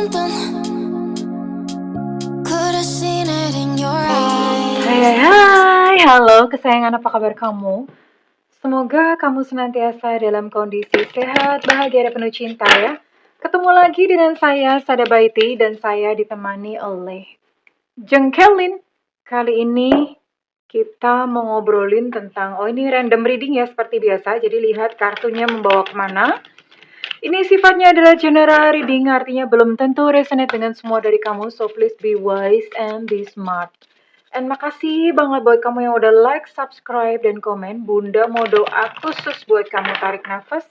something. Could have seen it in your Hai, eyes. halo kesayangan, apa kabar kamu? Semoga kamu senantiasa dalam kondisi sehat, bahagia, dan penuh cinta ya. Ketemu lagi dengan saya, Sada Baiti, dan saya ditemani oleh Jengkelin. Kali ini kita mau ngobrolin tentang, ini random reading ya seperti biasa, jadi lihat kartunya membawa kemana. Ini sifatnya adalah general reading, artinya belum tentu resonate dengan semua dari kamu, so please be wise and be smart. And makasih banget buat kamu yang udah like, subscribe, dan komen. Bunda mau doa khusus buat kamu, tarik nafas.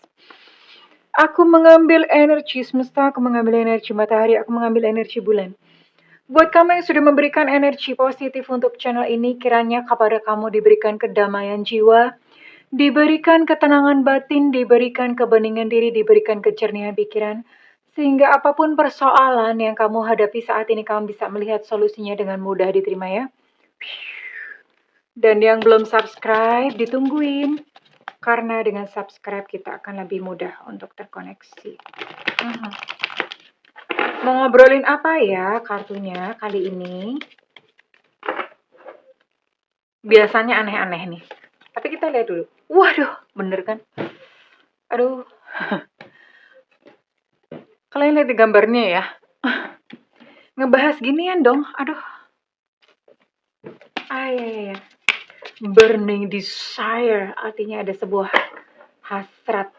Aku mengambil energi semesta, aku mengambil energi matahari, aku mengambil energi bulan. Buat kamu yang sudah memberikan energi positif untuk channel ini, kiranya kepada kamu diberikan kedamaian jiwa, diberikan ketenangan batin, diberikan kebeningan diri, diberikan kejernihan pikiran, sehingga apapun persoalan yang kamu hadapi saat ini, kamu bisa melihat solusinya dengan mudah diterima ya. Dan yang belum subscribe, ditungguin. Karena dengan subscribe kita akan lebih mudah untuk terkoneksi. Mau ngobrolin apa ya kartunya kali ini? Biasanya aneh-aneh nih. Tapi kita lihat dulu. Waduh, bener kan? Aduh. Kalian lihat di gambarnya ya. Ngebahas ginian dong. Aduh. Ya. Burning desire, artinya ada sebuah hasrat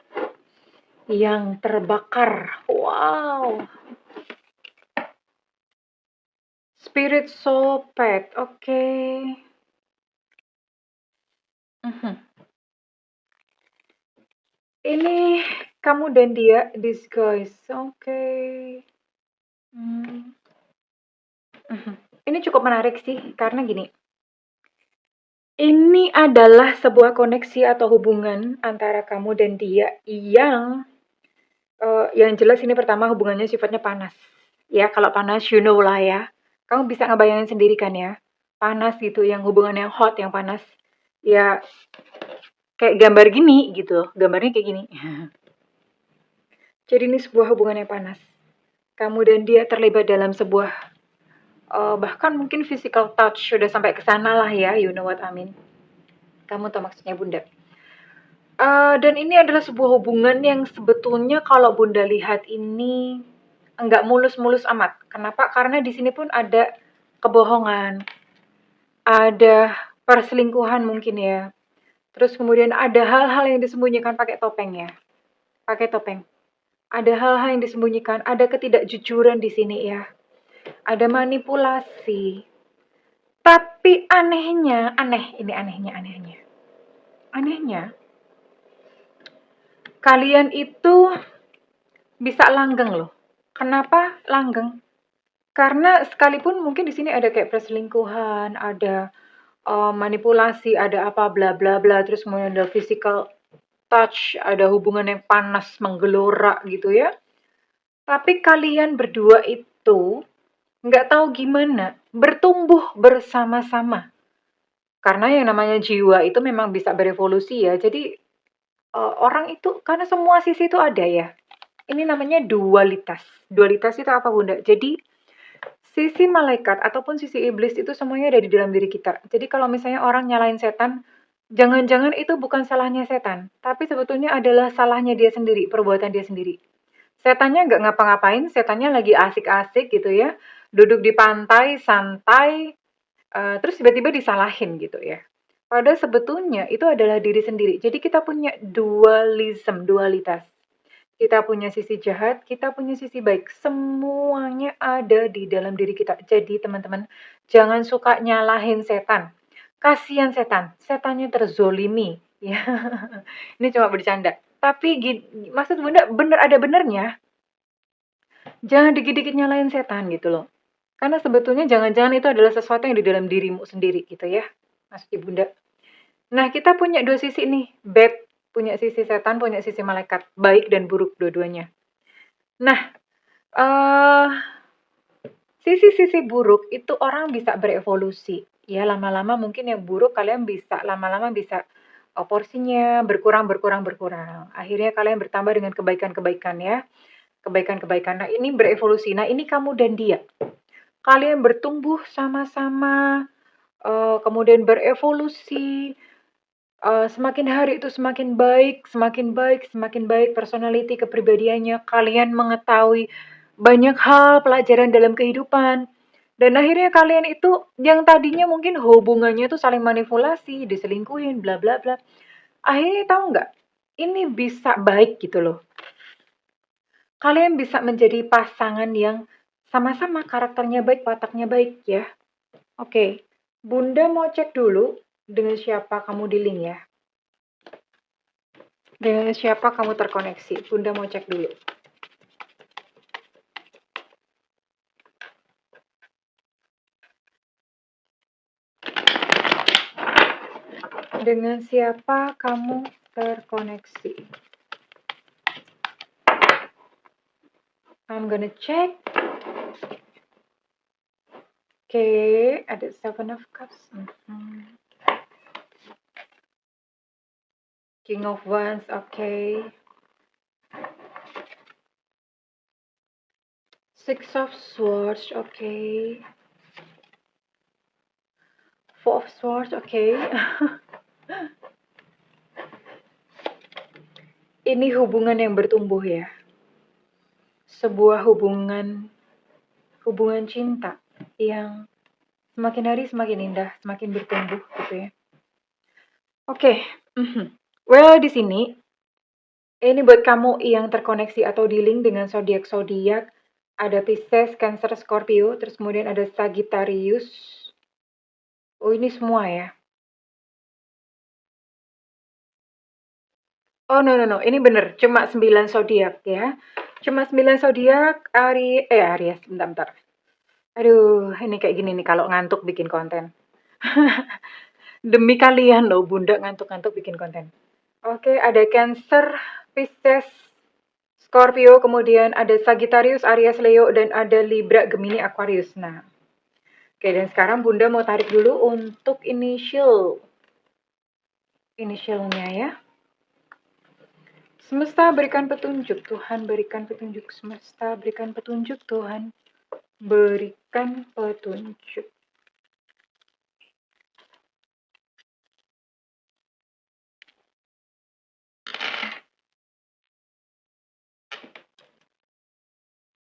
yang terbakar. Wow. Spirit soul pact. Oke. Ini kamu dan dia disguise. Oke. Ini cukup menarik sih, karena gini. Ini adalah sebuah koneksi atau hubungan antara kamu dan dia yang jelas ini pertama hubungannya sifatnya panas. Ya, kalau panas you know lah ya. Kamu bisa ngebayangin sendiri kan ya. Panas gitu, yang hubungan yang hot, yang panas. Ya, kayak gambar gini gitu. Gambarnya kayak gini. Jadi ini sebuah hubungan yang panas. Kamu dan dia terlibat dalam sebuah bahkan mungkin physical touch, sudah sampai ke sana lah ya, you know what I mean. Kamu tahu maksudnya Bunda. Dan ini adalah sebuah hubungan yang sebetulnya kalau Bunda lihat ini enggak mulus-mulus amat. Kenapa? Karena di sini pun ada kebohongan, ada perselingkuhan mungkin ya. Terus kemudian ada hal-hal yang disembunyikan pakai topeng ya. Pakai topeng. Ada hal-hal yang disembunyikan, ada ketidakjujuran di sini ya. Ada manipulasi. Tapi anehnya, anehnya, kalian itu bisa langgeng loh. Kenapa langgeng? Karena sekalipun mungkin di sini ada kayak perselingkuhan, ada manipulasi, ada apa bla bla bla, terus kemudian ada physical touch, ada hubungan yang panas menggelora gitu ya. Tapi kalian berdua itu nggak tahu gimana bertumbuh bersama-sama. Karena yang namanya jiwa itu memang bisa berevolusi ya. Jadi orang itu, karena semua sisi itu ada ya. Ini namanya dualitas. Dualitas itu apa Bunda? Jadi sisi malaikat ataupun sisi iblis itu semuanya ada di dalam diri kita. Jadi kalau misalnya orang nyalain setan, jangan-jangan itu bukan salahnya setan, tapi sebetulnya adalah salahnya dia sendiri, perbuatan dia sendiri. Setannya nggak ngapa-ngapain, setannya lagi asik-asik gitu ya, duduk di pantai, santai, terus tiba-tiba disalahin gitu ya. Padahal sebetulnya itu adalah diri sendiri. Jadi kita punya dualitas. Kita punya sisi jahat, kita punya sisi baik. Semuanya ada di dalam diri kita. Jadi teman-teman, jangan suka nyalahin setan. Kasihan setan, setannya terzolimi. Ya, ini cuma bercanda. Tapi maksud Bunda bener ada benernya. Jangan dikit-dikit nyalahin setan gitu loh. Karena sebetulnya jangan-jangan itu adalah sesuatu yang di dalam dirimu sendiri gitu ya. Maksud Bunda. Nah, kita punya dua sisi nih, beb. Punya sisi setan, punya sisi malaikat. Baik dan buruk dua-duanya. Nah, sisi-sisi buruk itu orang bisa berevolusi. Ya, lama-lama mungkin yang buruk kalian bisa, lama-lama bisa porsinya berkurang. Akhirnya kalian bertambah dengan kebaikan-kebaikan ya. kebaikan-kebaikan. Nah, ini berevolusi. Nah, ini kamu dan dia. Kalian bertumbuh sama-sama, kemudian berevolusi, semakin hari itu semakin baik, semakin baik, semakin baik personality, kepribadiannya. Kalian mengetahui banyak hal pelajaran dalam kehidupan. Dan akhirnya kalian itu yang tadinya mungkin hubungannya tuh saling manipulasi, diselingkuhin, bla bla bla. Akhirnya tahu nggak? Ini bisa baik gitu loh. Kalian bisa menjadi pasangan yang sama-sama karakternya baik, wataknya baik ya. Oke, Bunda mau cek dulu dengan siapa kamu di link ya. Dengan siapa kamu terkoneksi? Bunda mau cek dulu. Dengan siapa kamu terkoneksi? I'm gonna check. Oke, ada Seven of Cups. King of Wands, oke. Six of Swords, oke. Four of Swords, oke. Ini hubungan yang bertumbuh ya. Sebuah hubungan cinta yang semakin hari semakin indah, semakin bertumbuh gitu ya. Oke. Well, di sini ini buat kamu yang terkoneksi atau di link dengan zodiak-zodiak, ada Pisces, Cancer, Scorpio, terus kemudian ada Sagittarius. Oh, ini semua ya. Oh, no, ini bener, cuma 9 zodiak ya. Cuma 9 zodiak, Aries, bentar. Aduh, ini kayak gini nih kalau ngantuk bikin konten. Demi kalian loh, Bunda ngantuk-ngantuk bikin konten. Oke, ada Cancer, Pisces, Scorpio, kemudian ada Sagittarius, Aries, Leo, dan ada Libra, Gemini, Aquarius. Nah, oke, dan sekarang Bunda mau tarik dulu untuk initialnya ya. Semesta berikan petunjuk, Tuhan berikan petunjuk. Semesta berikan petunjuk, Tuhan berikan petunjuk.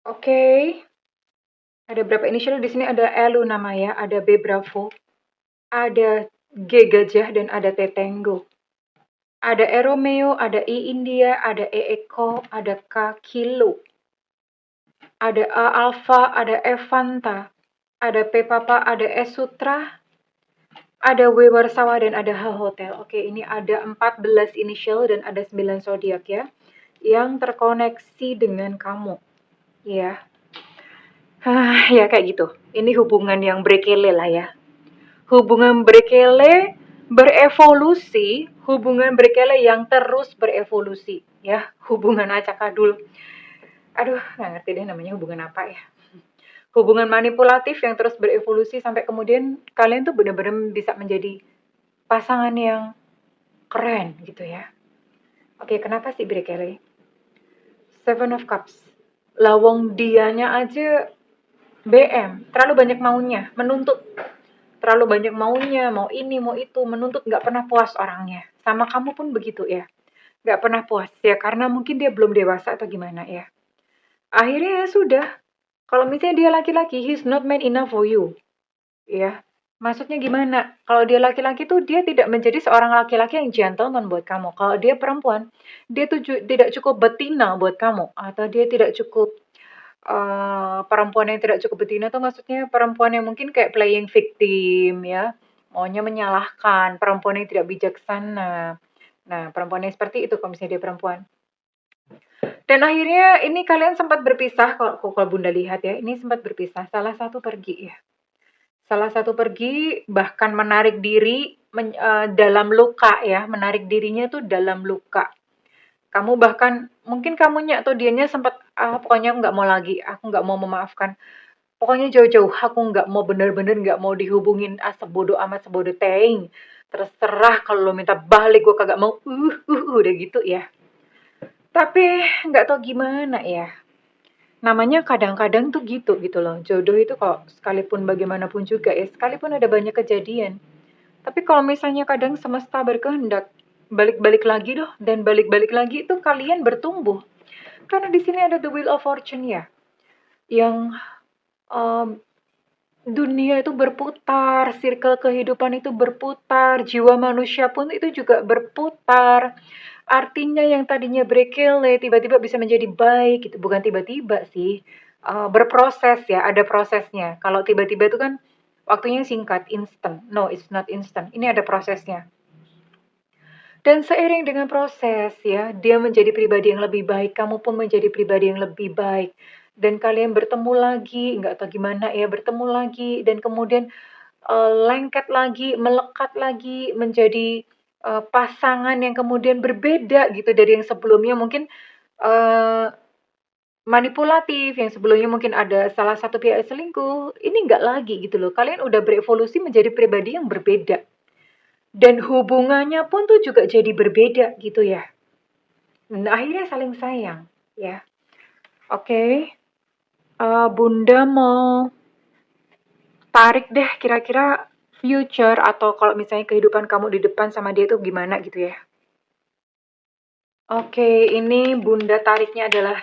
Oke. Ada berapa inisial di sini? Ada Elu namanya, ada B Bravo, ada G Gajah, dan ada T Tango. Ada E Romeo, ada I India, ada E Eko, ada K Kilo, ada A Alpha, ada E Fanta, ada P Papa, ada S Sutra, ada W Warsawa, dan ada H Hotel. Oke, ini ada 14 inisial dan ada 9 zodiak ya, yang terkoneksi dengan kamu. Ya. Ya kayak gitu. Ini hubungan yang berkele lah ya. Hubungan berkele berevolusi, hubungan berkele yang terus berevolusi ya. Hubungan acak adul. Aduh, nggak ngerti deh namanya hubungan apa ya. Hubungan manipulatif yang terus berevolusi sampai kemudian kalian tuh benar-benar bisa menjadi pasangan yang keren gitu ya. Oke, kenapa sih berkele? Seven of Cups. Lawang dianya aja BM, terlalu banyak maunya, menuntut. Terlalu banyak maunya, mau ini, mau itu, menuntut, nggak pernah puas orangnya. Sama kamu pun begitu ya. Nggak pernah puas ya, karena mungkin dia belum dewasa atau gimana ya. Akhirnya ya sudah. Kalau misalnya dia laki-laki, he's not man enough for you. Ya, maksudnya gimana? Kalau dia laki-laki tuh dia tidak menjadi seorang laki-laki yang gentleman buat kamu. Kalau dia perempuan, dia tuh tidak cukup betina buat kamu. Atau dia tidak cukup perempuan yang tidak cukup betina tuh maksudnya perempuan yang mungkin kayak playing victim ya, maunya menyalahkan, perempuan yang tidak bijaksana. Nah, perempuan yang seperti itu kalau misalnya dia perempuan. Dan akhirnya ini kalian sempat berpisah, kalau Bunda lihat ya, ini sempat berpisah. Salah satu pergi ya. Salah satu pergi bahkan menarik diri dalam luka ya, menarik dirinya tuh dalam luka. Kamu bahkan mungkin kamunya atau dianya sempat pokoknya aku nggak mau lagi, aku nggak mau memaafkan. Pokoknya jauh-jauh, aku nggak mau bener-bener nggak mau dihubungin, sebodoh amat, sebodoh teing. Terserah kalau lo minta balik, gue kagak mau, udah gitu ya. Tapi nggak tahu gimana ya. Namanya kadang-kadang tuh gitu loh. Jodoh itu kok sekalipun bagaimanapun juga ya, sekalipun ada banyak kejadian. Tapi kalau misalnya kadang semesta berkehendak, balik-balik lagi doh, dan balik-balik lagi itu kalian bertumbuh. Karena di sini ada the wheel of fortune ya, yang em, dunia itu berputar, circle kehidupan itu berputar, jiwa manusia pun itu juga berputar. Artinya yang tadinya berkele tiba-tiba bisa menjadi baik gitu, bukan tiba-tiba sih. Berproses ya, ada prosesnya. Kalau tiba-tiba itu kan waktunya singkat, instant. No, it's not instant. Ini ada prosesnya. Dan seiring dengan proses ya, dia menjadi pribadi yang lebih baik, kamu pun menjadi pribadi yang lebih baik. Dan kalian bertemu lagi, nggak tahu gimana ya, bertemu lagi dan kemudian lengket lagi, melekat lagi, menjadi pasangan yang kemudian berbeda gitu dari yang sebelumnya mungkin eh, manipulatif, yang sebelumnya mungkin ada salah satu pihak yang selingkuh, ini nggak lagi gitu loh. Kalian udah berevolusi menjadi pribadi yang berbeda. Dan hubungannya pun tuh juga jadi berbeda gitu ya. Nah, akhirnya saling sayang ya. Oke, Bunda mau tarik deh kira-kira future atau kalau misalnya kehidupan kamu di depan sama dia itu gimana gitu ya. Oke, ini Bunda tariknya adalah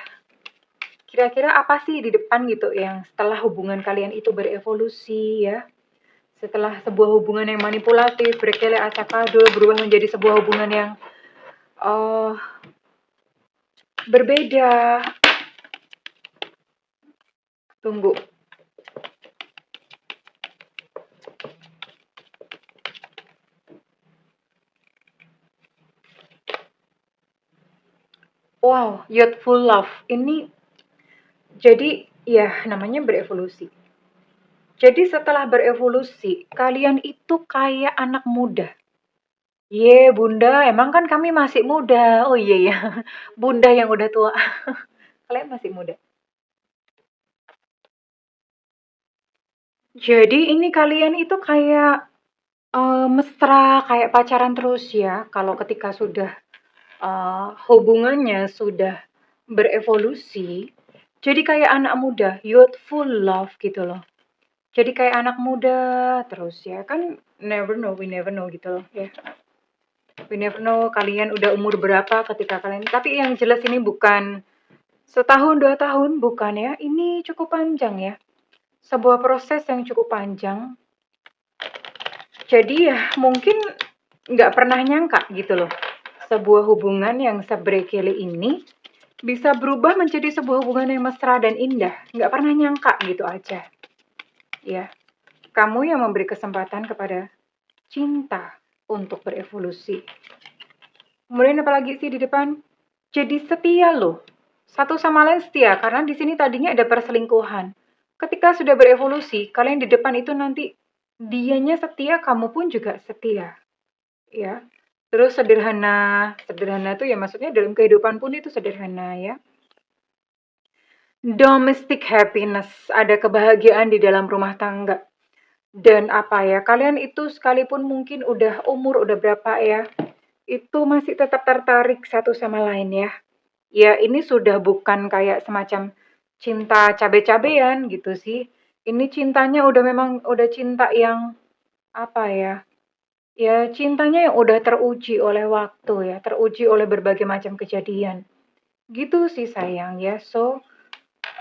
kira-kira apa sih di depan gitu yang setelah hubungan kalian itu berevolusi ya. Setelah sebuah hubungan yang manipulatif, berkele acak adul, berubah menjadi sebuah hubungan yang uh, berbeda. Tunggu. Wow, youthful love. Ini jadi ya namanya berevolusi. Jadi setelah berevolusi, kalian itu kayak anak muda. Ye, Bunda, emang kan kami masih muda. Oh iya ya, Bunda yang udah tua. Kalian masih muda. Jadi ini kalian itu kayak mesra, kayak pacaran terus ya. Kalau ketika sudah hubungannya sudah berevolusi, jadi kayak anak muda, youthful love gitu loh. Jadi kayak anak muda terus ya kan, never know, we never know gitu loh ya. We never know kalian udah umur berapa ketika kalian, tapi yang jelas ini bukan setahun 2 tahun, bukan ya. Ini cukup panjang ya. Sebuah proses yang cukup panjang. Jadi ya mungkin nggak pernah nyangka gitu loh. Sebuah hubungan yang sebrekele ini bisa berubah menjadi sebuah hubungan yang mesra dan indah. Nggak pernah nyangka gitu aja. Ya, kamu yang memberi kesempatan kepada cinta untuk berevolusi. Kemudian apalagi sih di depan? Jadi setia loh. Satu sama lain setia, karena di sini tadinya ada perselingkuhan. Ketika sudah berevolusi, kalian di depan itu nanti dianya setia, kamu pun juga setia. Ya. Terus sederhana, sederhana itu ya maksudnya dalam kehidupan pun itu sederhana ya. Domestic happiness, ada kebahagiaan di dalam rumah tangga. Dan apa ya, kalian itu sekalipun mungkin udah umur udah berapa ya, itu masih tetap tertarik satu sama lain ya. Ya ini sudah bukan kayak semacam cinta cabe-cabean gitu sih. Ini cintanya udah memang udah cinta yang apa ya? Ya cintanya yang udah teruji oleh waktu ya, teruji oleh berbagai macam kejadian. Gitu sih sayang ya. So,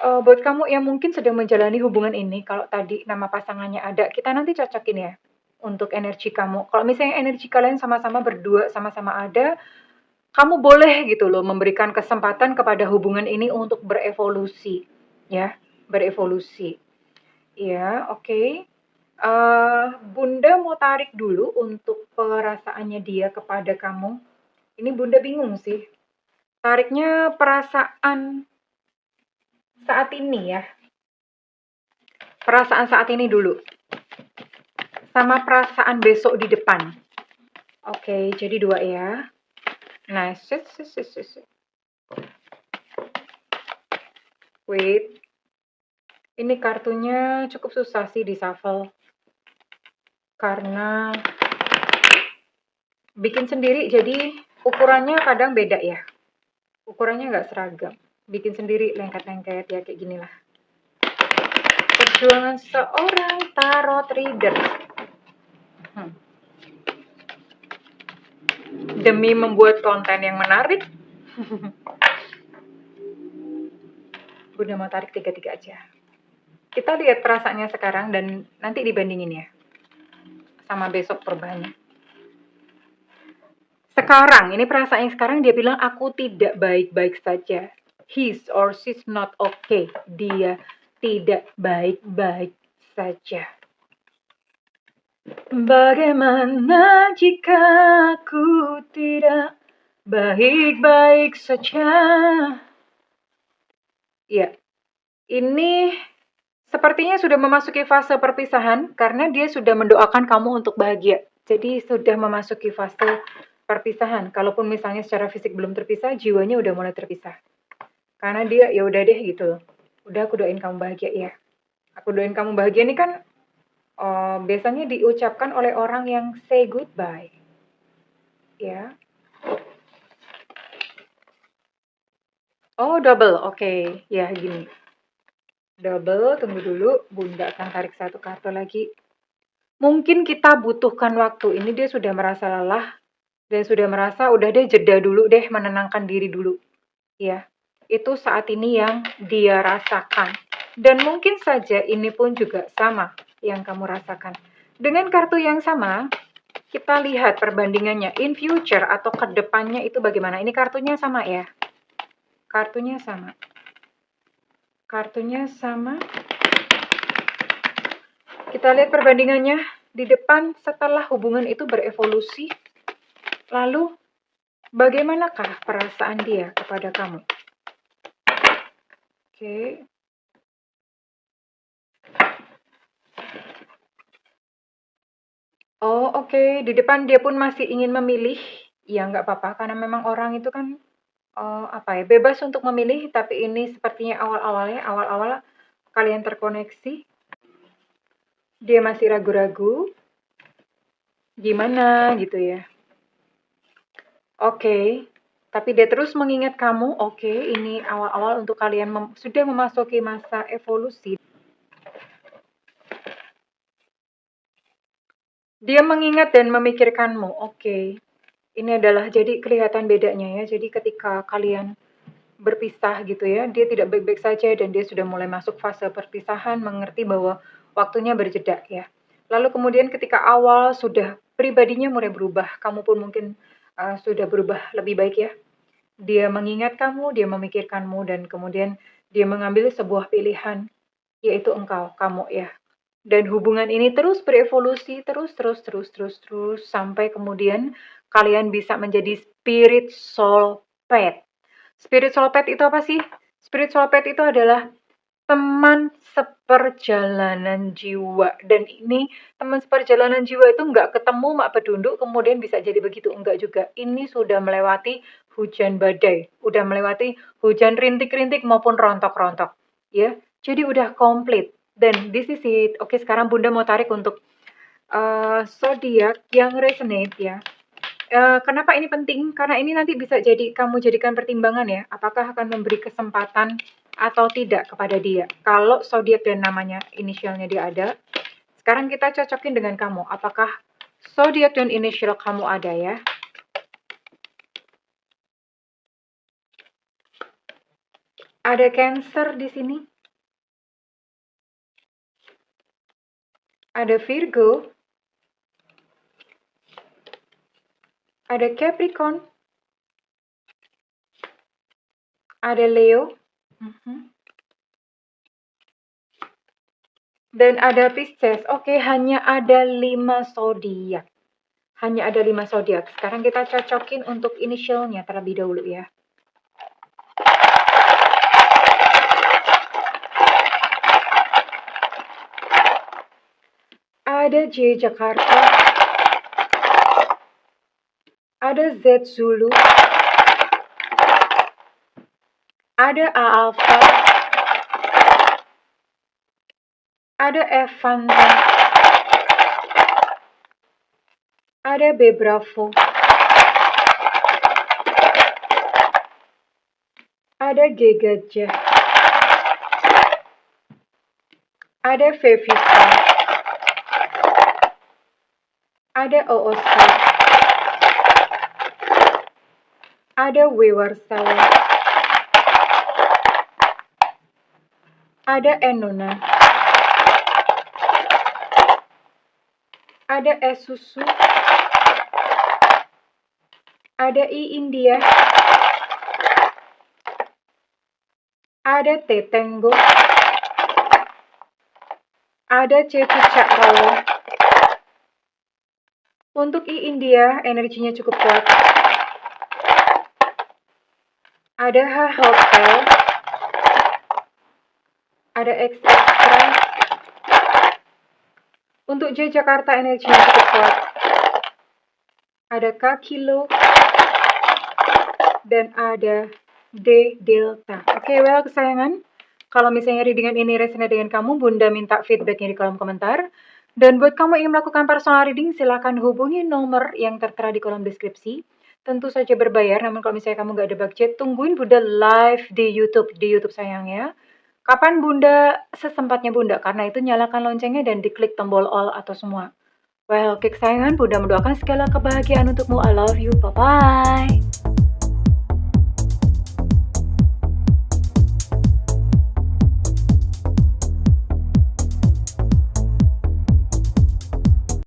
buat kamu yang mungkin sedang menjalani hubungan ini, kalau tadi nama pasangannya ada, kita nanti cocokin ya untuk energi kamu. Kalau misalnya energi kalian sama-sama berdua, sama-sama ada, kamu boleh gitu loh memberikan kesempatan kepada hubungan ini untuk berevolusi, ya, berevolusi. Ya, oke. Bunda mau tarik dulu untuk perasaannya dia kepada kamu. Ini Bunda bingung sih. Tariknya perasaan saat ini ya. Perasaan saat ini dulu. Sama perasaan besok di depan. Oke, jadi 2 ya. Nah, wait. Ini kartunya cukup susah sih di shuffle. Karena bikin sendiri jadi ukurannya kadang beda ya. Ukurannya nggak seragam. bikin sendiri lengket-lengket ya kayak gini lah. Perjuangan seorang tarot reader. Demi membuat konten yang menarik, Bunda mau tarik 3-3 aja. Kita lihat perasaannya sekarang dan nanti dibandingin ya sama besok perubahannya. Sekarang, ini perasaannya sekarang dia bilang aku tidak baik-baik saja. His or she's not okay. Dia tidak baik-baik saja. Bagaimana jika aku tidak baik-baik saja? Ya, ini sepertinya sudah memasuki fase perpisahan karena dia sudah mendoakan kamu untuk bahagia. Jadi sudah memasuki fase perpisahan. Kalaupun misalnya secara fisik belum terpisah, jiwanya udah mulai terpisah. Karena dia ya udah deh gitu. Udah aku doain kamu bahagia ya. Aku doain kamu bahagia ini kan biasanya diucapkan oleh orang yang say goodbye. Ya. Oh, double. Oke. Ya, gini. Double, tunggu dulu. Bunda akan tarik satu kartu lagi. Mungkin kita butuhkan waktu. Ini dia sudah merasa lelah dan sudah merasa udah deh jeda dulu deh, menenangkan diri dulu. Ya. Itu saat ini yang dia rasakan. Dan mungkin saja ini pun juga sama yang kamu rasakan. Dengan kartu yang sama, kita lihat perbandingannya in future atau ke depannya itu bagaimana. Ini kartunya sama ya. Kartunya sama. Kartunya sama. Kita lihat perbandingannya di depan setelah hubungan itu berevolusi. Lalu bagaimanakah perasaan dia kepada kamu? Oke. Oh, oke. Di depan dia pun masih ingin memilih. Ya, nggak apa-apa. Karena memang orang itu kan, bebas untuk memilih. Tapi ini sepertinya awal-awal kalian terkoneksi. Dia masih ragu-ragu. Gimana gitu ya. Oke. Tapi dia terus mengingat kamu. Oke, ini awal-awal untuk kalian sudah memasuki masa evolusi. Dia mengingat dan memikirkanmu. Oke. Ini adalah jadi kelihatan bedanya ya. Jadi ketika kalian berpisah gitu ya, dia tidak baik-baik saja dan dia sudah mulai masuk fase perpisahan, mengerti bahwa waktunya berjeda ya. Lalu kemudian ketika awal sudah pribadinya mulai berubah, kamu pun mungkin sudah berubah lebih baik ya. Dia mengingat kamu, dia memikirkanmu dan kemudian dia mengambil sebuah pilihan, yaitu engkau, kamu ya. Dan hubungan ini terus berevolusi, terus sampai kemudian kalian bisa menjadi spirit soulmate. Spirit soulmate itu apa sih? Spirit soulmate itu adalah teman seperjalanan jiwa. Dan ini teman seperjalanan jiwa itu nggak ketemu mak bedunduk kemudian bisa jadi begitu. Enggak juga. Ini sudah melewati hujan badai. Udah melewati hujan rintik-rintik maupun rontok-rontok. Ya, jadi udah komplit. Dan this is it. Oke, sekarang Bunda mau tarik untuk zodiak yang resonate ya. Kenapa ini penting? Karena ini nanti bisa jadi kamu jadikan pertimbangan ya. Apakah akan memberi kesempatan atau tidak kepada dia. Kalau zodiak dan namanya inisialnya dia ada. Sekarang kita cocokin dengan kamu. Apakah zodiak dan inisial kamu ada ya? Ada Cancer di sini. Ada Virgo. Ada Capricorn. Ada Leo. Dan ada Pisces. Oke, hanya ada 5 zodiak. Hanya ada 5 zodiak. Sekarang kita cocokin untuk inisialnya terlebih dahulu ya. Ada J Jakarta. Ada Z Zulu. Ada A Alpha. Ada F Fanta. Ada B Bravo. ada G gajah, ada V Visa, ada O Oscar, ada W Warsawa, ada N Nona, ada S Susu, ada I India, ada T Tenggo, ada C Cicak Rawa. Untuk I India, energinya cukup kuat. Ada H Hotel, ada X Extra. Untuk J Jakarta, energinya cukup kuat. Ada K Kilo, dan ada D Delta. Oke, well kesayangan, kalau misalnya readingan ini resonate dengan kamu, Bunda minta feedbacknya di kolom komentar. Dan buat kamu yang melakukan personal reading, silahkan hubungi nomor yang tertera di kolom deskripsi. Tentu saja berbayar, namun kalau misalnya kamu nggak ada budget, tungguin Bunda live di YouTube sayang ya. Kapan Bunda sesempatnya Bunda, karena itu nyalakan loncengnya dan diklik tombol all atau semua. Well, kesayangan, Bunda mendoakan segala kebahagiaan untukmu. I love you, bye-bye.